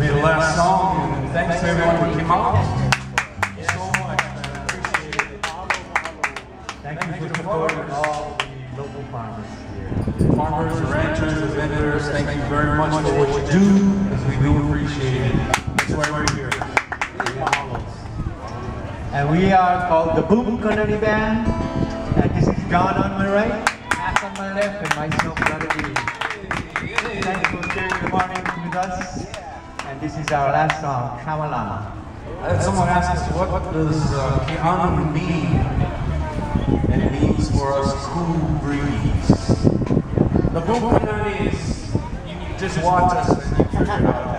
be the last song, and thanks to everyone who came out. Thank you so much, man. I appreciate it. Thank you for supporting all the local farmers here. Farmers, ranchers, vendors, thank you very much for what you do, because we do appreciate it. That's why we're here. And we are called the Boom Community Band. And this is John on my right, Matt on my left, and myself, Brother B. Thanks for sharing the morning with us. And this is our last song, Shamalama. I had someone ask us, what does Keanu mean? And it means for us, cool breeze. The Boom Community is, you just watch us and you figure it out.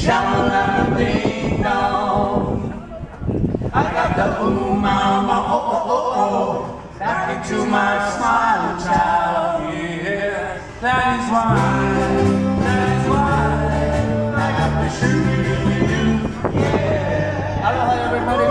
Shamalama ding dong. I got the ooh mama oh oh oh oh back into my smile child. Yeah, that is why I got the shoo-doo-doo-doo. Yeah. Hello everybody.